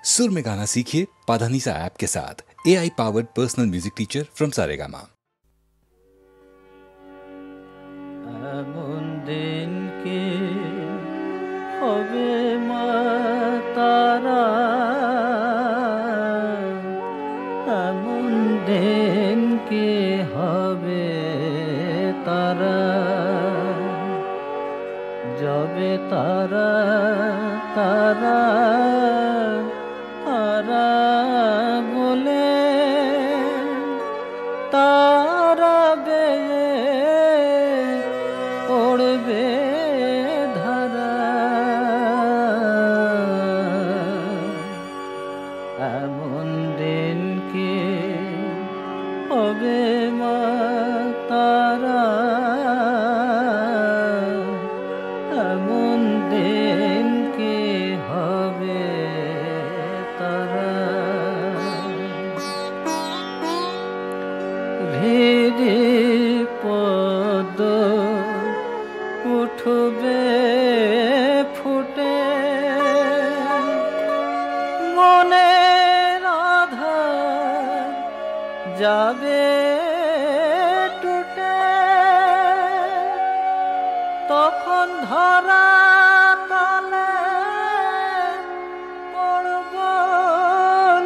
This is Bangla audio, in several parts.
सुर में गाना सीखिए पाधानीसा ऐप के साथ। AI powered personal music teacher from Saregama. এমন দিন কি হবে মা তারা, এমন দিন কি হবে তারা, যাবে তারা তারা তারা বলে তারা বেয়ে পড়বে ধারা, এমন দিন কি হবে মা তারা, এমন দিন কি হবে তারা, হৃদি পদ উঠবে ফুটে, মনের আধার যাবে টুটে, তখন ধরা তলে পড়ব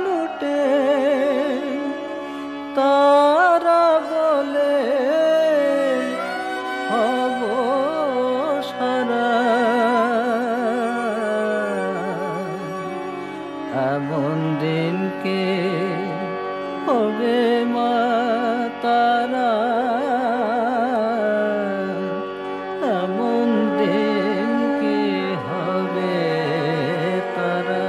লুটে, তারা বলে হব সারা, এমন দিন কে হবে মা তারা, এমন দিন কে হবে তারা,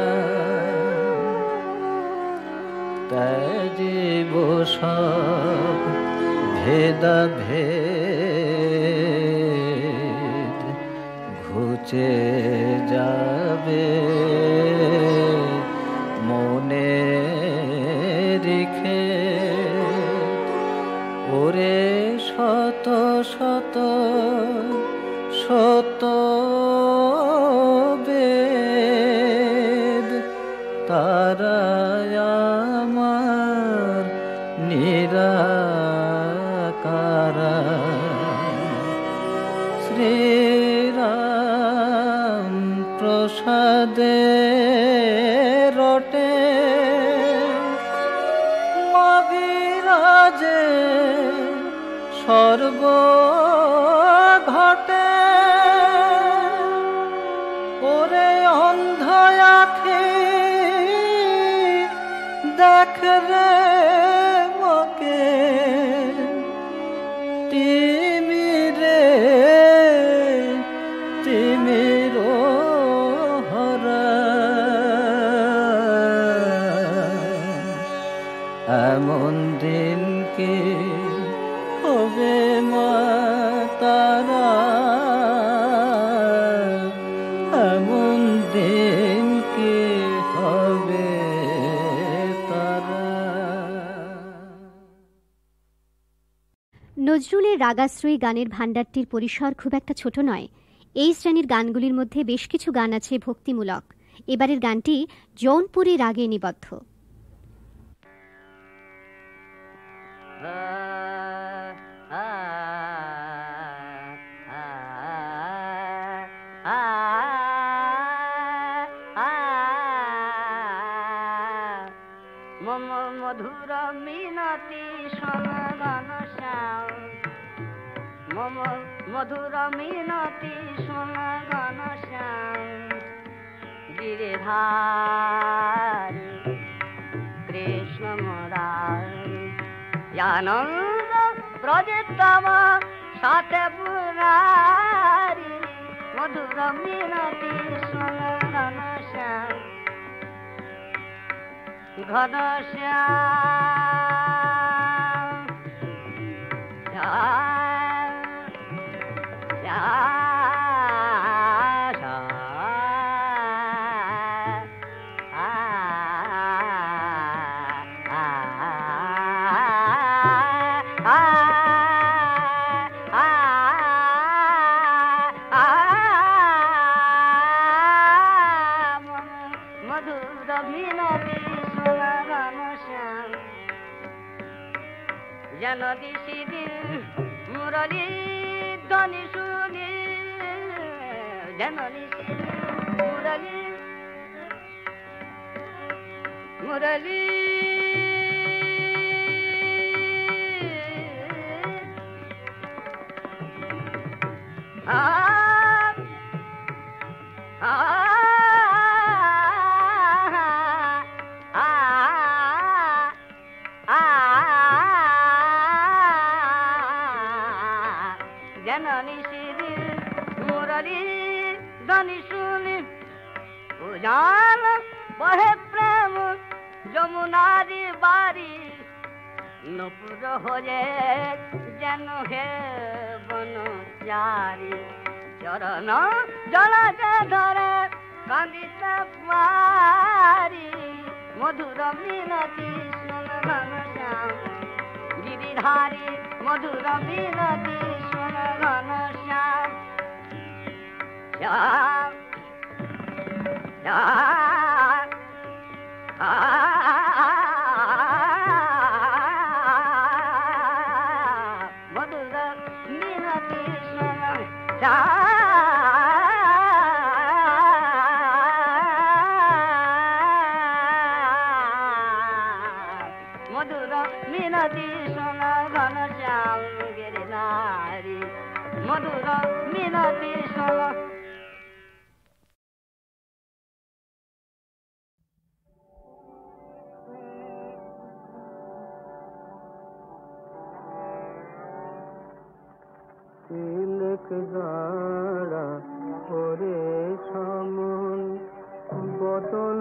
ত্যাজিব সব ভেদাভেদ, ঘুচে যাবে মনে রেখে, ওরে শত শত শত বেদ, তারা আমার নিরাকারা, শ্রীরাম প্রসাদে রটে মবিরাজে সর্ব ঘটে, ওরে অন্ধ আঁখি দেখ রে মকে, তিমিরে তিমির হরা, এমন দিন কি হবে মা তারা, এমন দিন কি হবে তারা। নজরুলের রাগাশ্রয়ী গানের ভাণ্ডারটির পরিসর খুব একটা ছোট নয়। এই শ্রেণীর গানগুলির মধ্যে বেশ কিছু গান আছে ভক্তিমূলক। এবারের গানটি জৌনপুরী রাগে নিবদ্ধ। মধুর মিনতি সনগণ শ্যাম, মম মধুর মিনতি সনগণ শ্যাম, গিরিধারী কৃষ্ণ মুরারি, আনন্দ প্রজিতম সাথে পুরারি, মধুর মিনতি সনগণ শ্যাম, ঘনশ্যাম মধুর মিনতি শোনা ঘনশ্যাম যেন দিশি দিল মুরলী ধ্বনি শুনি যেন দিশি মুরলী মুরলী जननी श्री मुरली धनी सुनी उजान बहे प्रेम যমুনারি বাড়ি নপুর হয়ে যেন হে বনচারী চরণ জলাতে ধরে কান্দিতে পারি মধুর মিনতি শোন ঘনশ্যাম গিরিধারী মধুর মিনতি শোন ঘনশ্যাম শ্যাম শ্যাম মধুর মিনতি শোন মধুর মিনতি শোন ঘনশ্যাম গিরিধারী মধুর মিনতি শোন তিলক দাঁড়া করে সমন বদন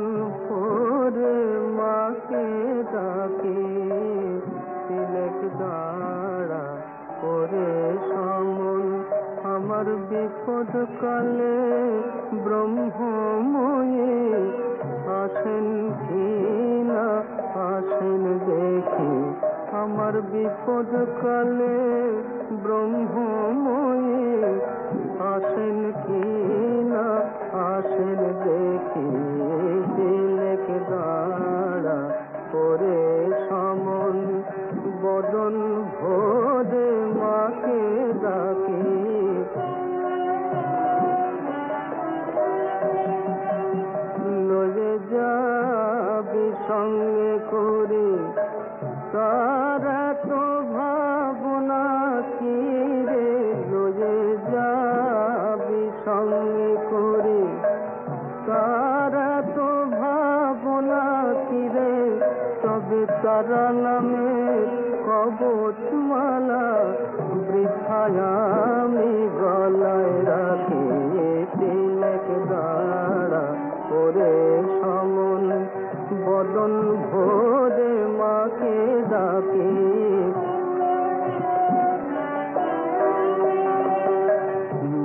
করে মাকে ডাকে তিলক দাঁড়া করে সমন আমার বিপদ কালে ব্রহ্মময়ে আসেন কি না আসেন দেখি আমার বিপদ কালে ব্রহ্মময়ে আসেন কি না আসেন দেখি তিলক দাঁড়া করে সমন বদন ভোরে মাকে ডাকি লয়ে যাবি সঙ্গে করে তারা তো ভাবনা কি রে লয়ে যাবি সঙ্গে করে তারা তো ভাবনা কি রে তবে তারা নামে কবচ মালা বৃথায় আমি গলায় রাখি তিলক দাঁড়া করে সমন বদন ভোরে মাকে ডাকি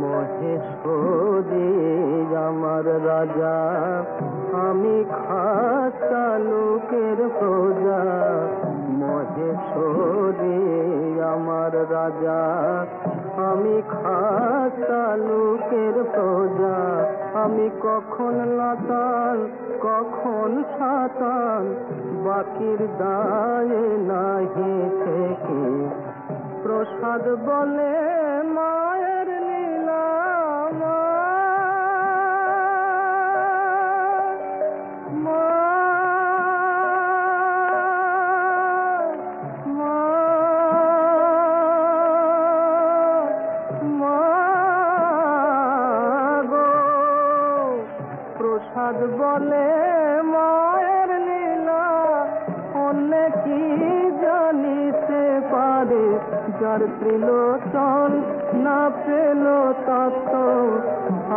মহেশ্বরী আমার রাজা আমি খাসা লোকের প্রজা মহেশ্বরী আমার রাজা আমি খাসা লোকের প্রজা আমি কখন লাতান কখন সাতান বাকির দায়ে নাহি থেকে প্রসাদ বলে মায়ের লীলা প্রসাদ বলে মায়ের লীলা অন্য কি জানিতে পারে যার ত্রিলোচন না পেল তত্ত্ব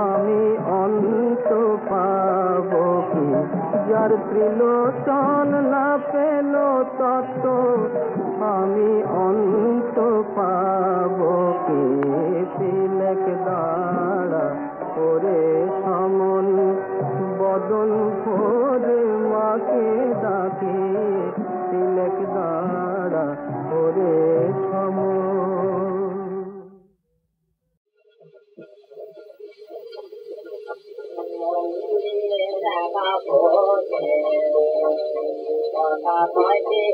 আমি অন্ত পাব কি যার ত্রিলোচন না পেল তত্ত্ব আমি অন্ত পাব কি তিলক দাঁড়া করে সমন বদন ভোরে মাকে ডাকে তিলক দাঁড়া করে সমন Thank you.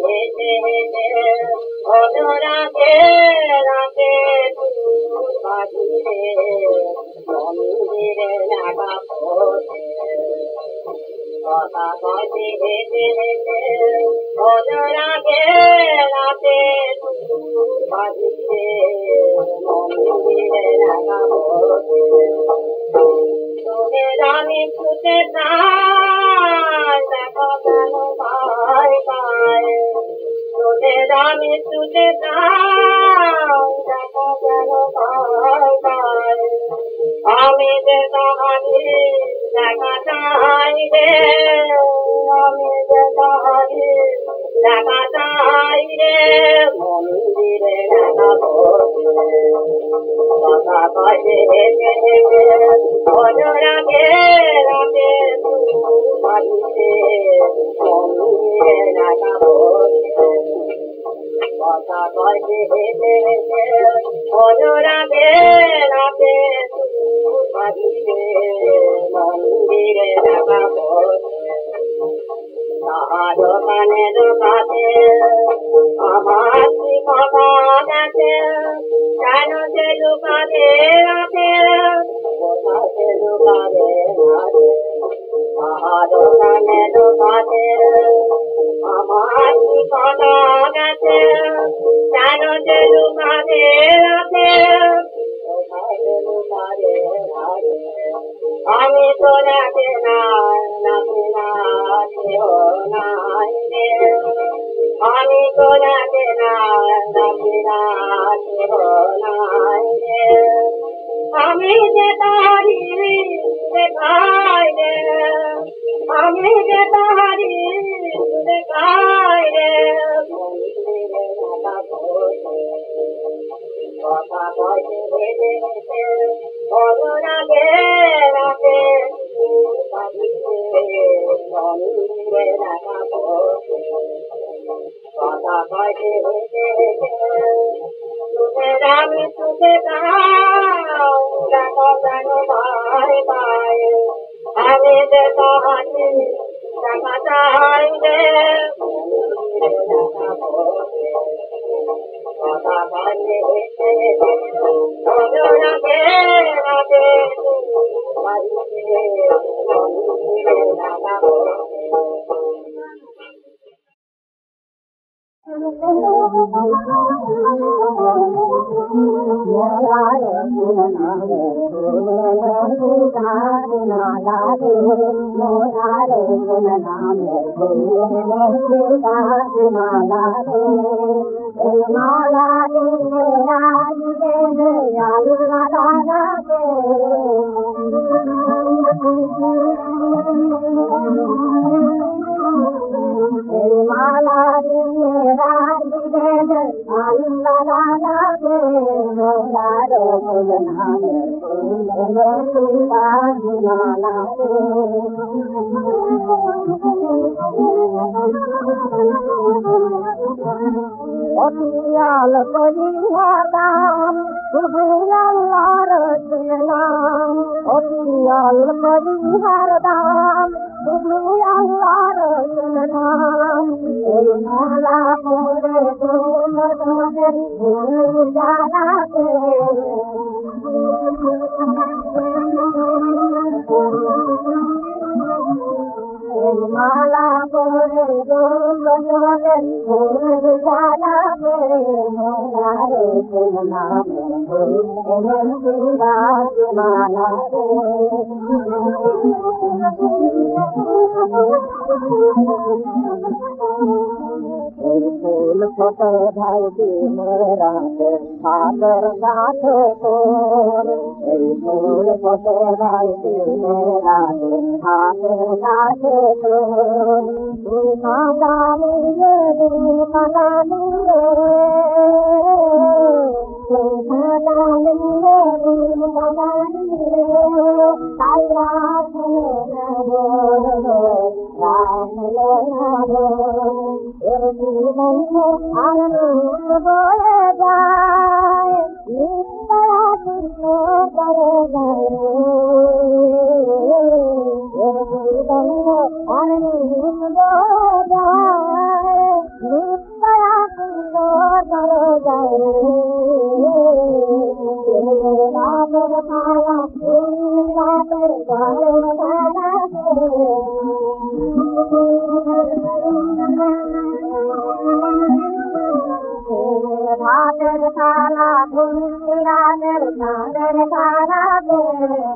ভাতের থালা ধুলিরানের চাঁদের তারা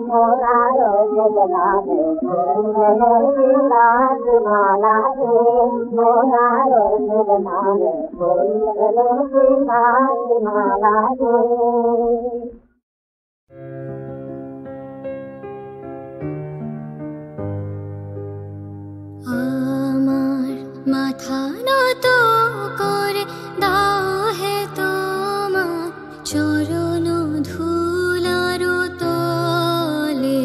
মোরা রোজগারে মালা মোরা রোজগারে মালা আমার মাথা নত করে দাও হে তোমার চরণ ধুলার তলে,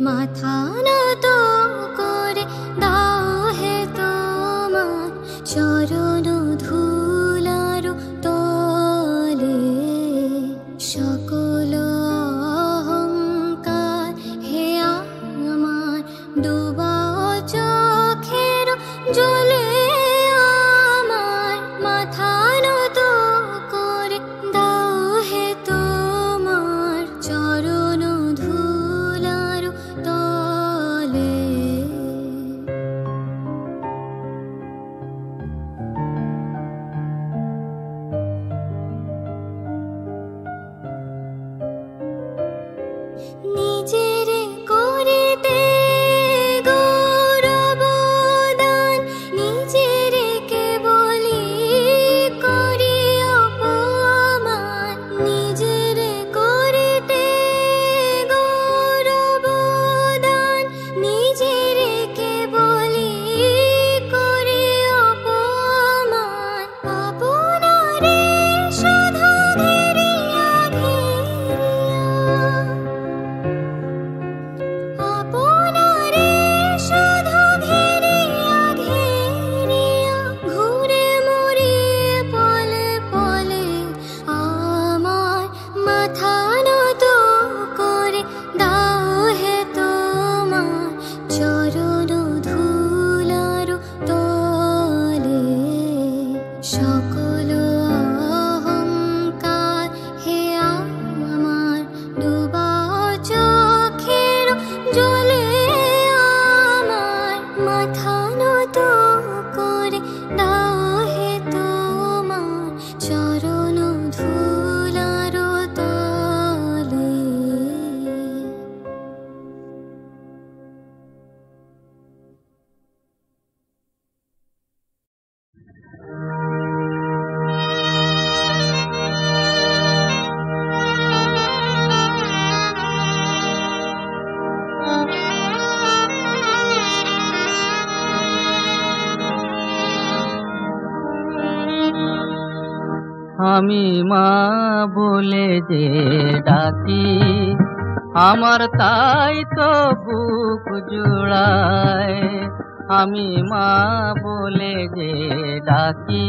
মাথা নত করে দাও হে তোমার চরণ ধুলার তলে। সকল অহংকার হে আমার ডুবা চোখের জলে, আমার মাথা নত করে দাও হে তোমার চরণ ধুলার তলে। নিজের করিতে গৌরব দান, নিজের কেবলি করি অপমান, নিজের করিতে গৌরব দান, নিজের কেবলি করি অপমান। আপনারে শুধু ঘেরিয়া ঘেরিয়া, আপনারে শুধু ঘেরিয়া ঘেরিয়া, ঘুরে মরি পলে পলে। আমার মাথা নত করে দাও হে তোমার চরণ ধুলার তলে। সকল অহংকার হে আমার ডুবা চোখের জলে, আমার মাথা নত করে দাও হে তোমার চরণ ধুলার তলে। আমি মা বলে যে ডাকি, আমার তাই তো বুক জুড়ায়। আমি মা বলে যে ডাকি,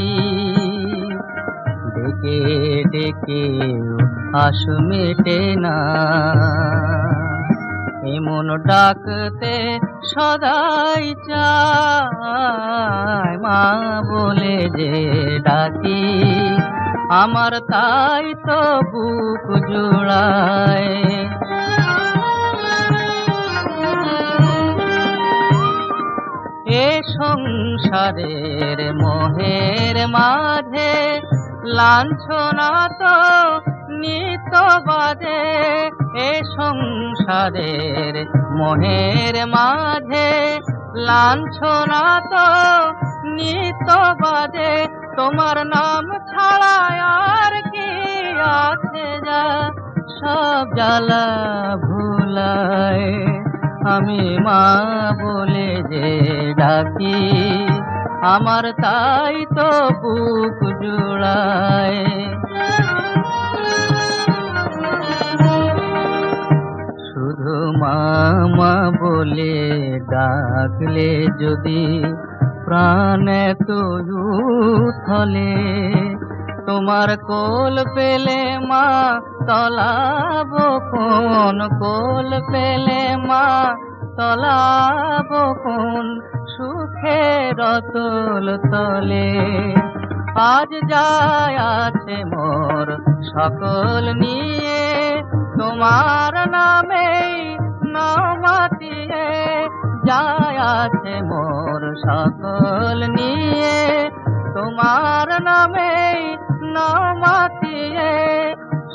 ডেকে ডেকে আশ মেটে না। এমন ডাকতে সদাই চায়, মা বলে যে ডাকি, আমার তাই তো বুক জুড়ায়। এ সংসারের মোহের মাঝে লাঞ্ছনা তো নিত্য বাজে। এ সংসারের মোহের মাঝে লাঞ্ছনা তো নিত্য বাজে। তোমার নাম ছাড়া আর কি আছে যা সব জ্বালা ভুলায়। আমি মা বলে যে ডাকি, আমার তাই তো বুক জুড়ায়। শুধু মামা বলে ডাকলে যদি প্রাণ তো থলে, তোমার কোল পেলে মা তলাব কোন, কোল পেলে মা তলাব কোন সুখের অতল তলে। আজ যায় আছে মোর সকল নিয়ে, তোমার নামে নামাতিয়ে যায় আছে মোর সকল নিয়ে তোমার নামে নামাতিয়ে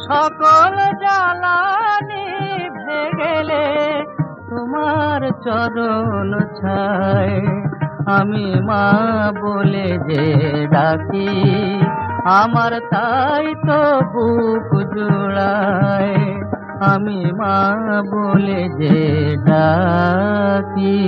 সকল জ্বালানি ভেগেলে তোমার চরণ ছায় আমি মা বলে যে ডাকি আমার তাই তো বুক জুড়ায় আমি মা বলে যে ডাকি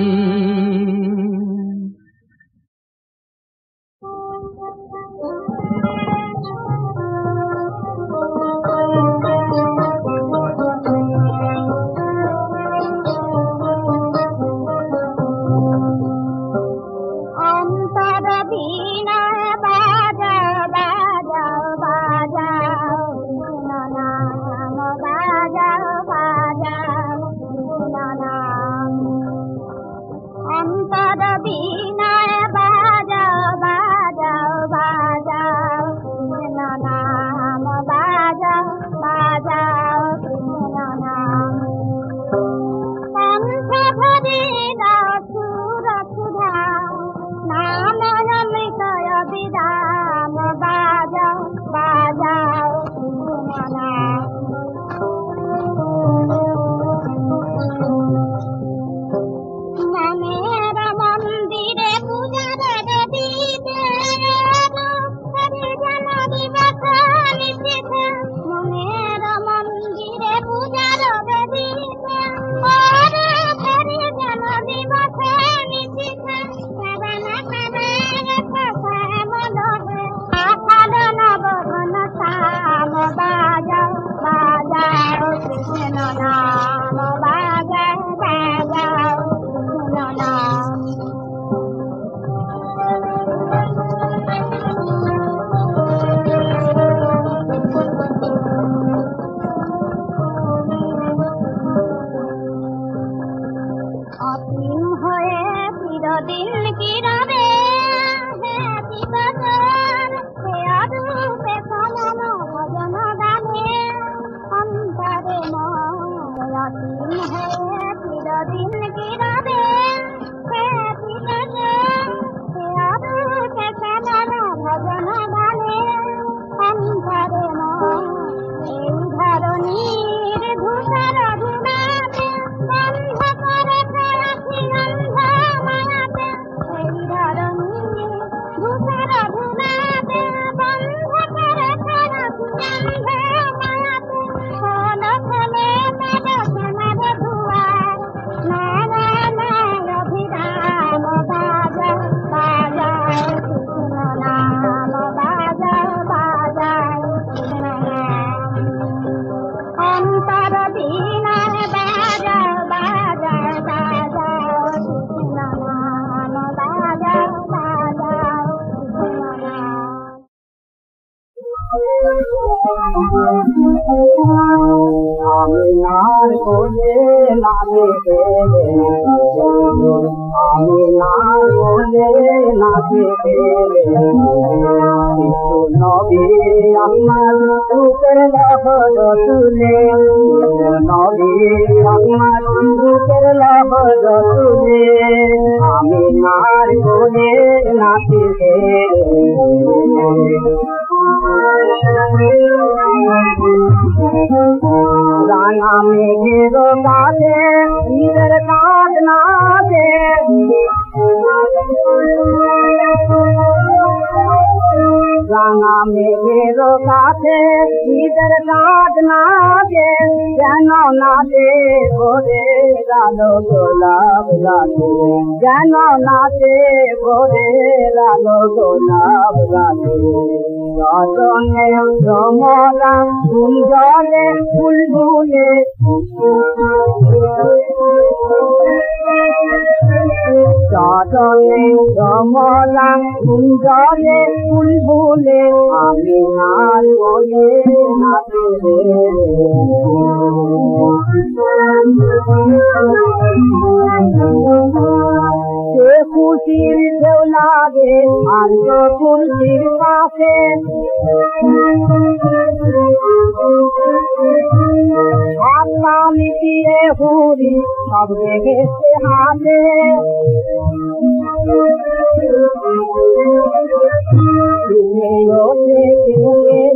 আল্লাহ মিটিয়ে হুরি সব রেখেছে হাতে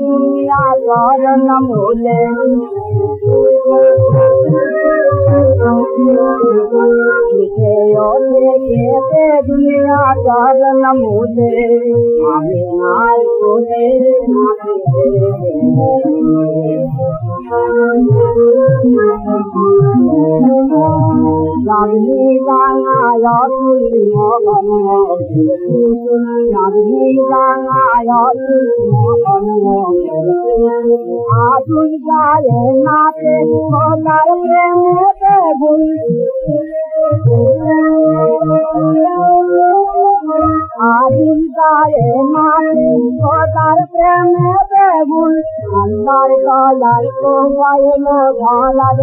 দুনিয়া চরণ মূলে দুনিয়া চরণ মূলে আমি আর কোলে Nagni ganga yotuli mohan Nagni ganga yotuli mohan Atul jaye nate kodar premete gun Atul jaye nate kodar premete gun Andar kalar ko vaylo dhalar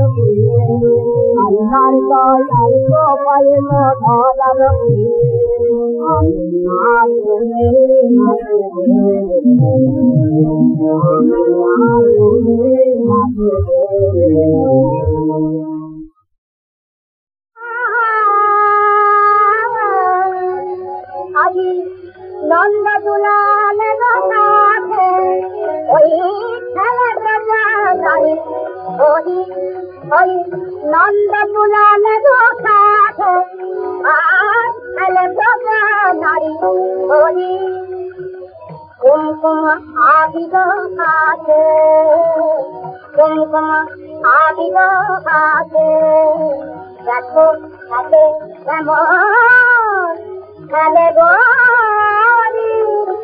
Andar kalar ko vaylo dhalar Andar Adi Nanda Dulale Dosathe Oi Khale Dajai Oi Nanda Dulale Dosathe Khale Dajai Oi Kumkum Abido Hate Kumkum Abido Hate Dakho Hate Ramon Khale Gori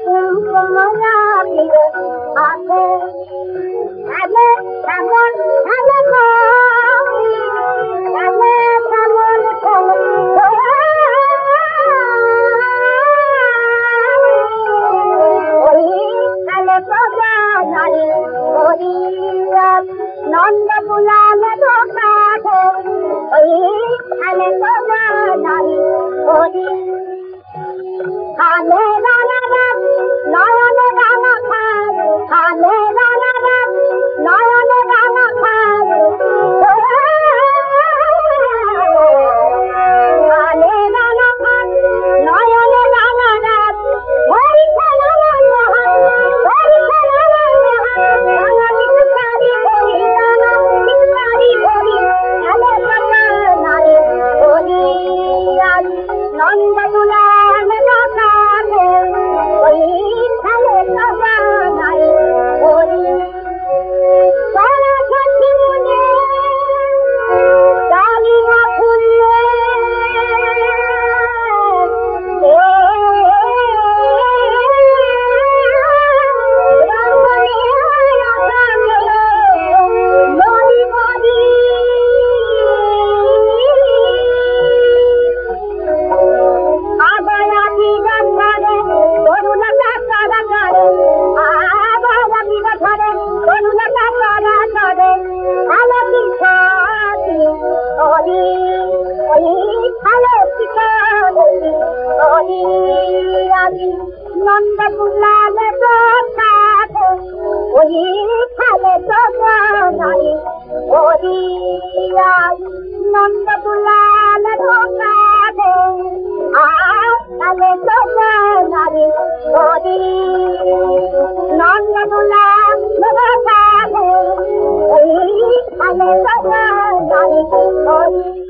Kumkum Abido Hate Khale Ramon Khale Gori Khale Ramon Nanda Bulale Dosathe Oi Khale Dajai Oi Khale Dajai Nayane Rana Khale Khale Dajai Nayane Rana Khale Khale Rana Khale Nayane Rana Oi Khale Nanda Dulale Dosathe Oi Khale Dajai Oi Saraswati Mune Daliya Phulle Nanda Dulale Dosathe Oi Khale Dajai Oi Nanda Dulale Dosathe Khale Dajai Oi Nanda Dulale Dosathe Oi Khale Dajai Oi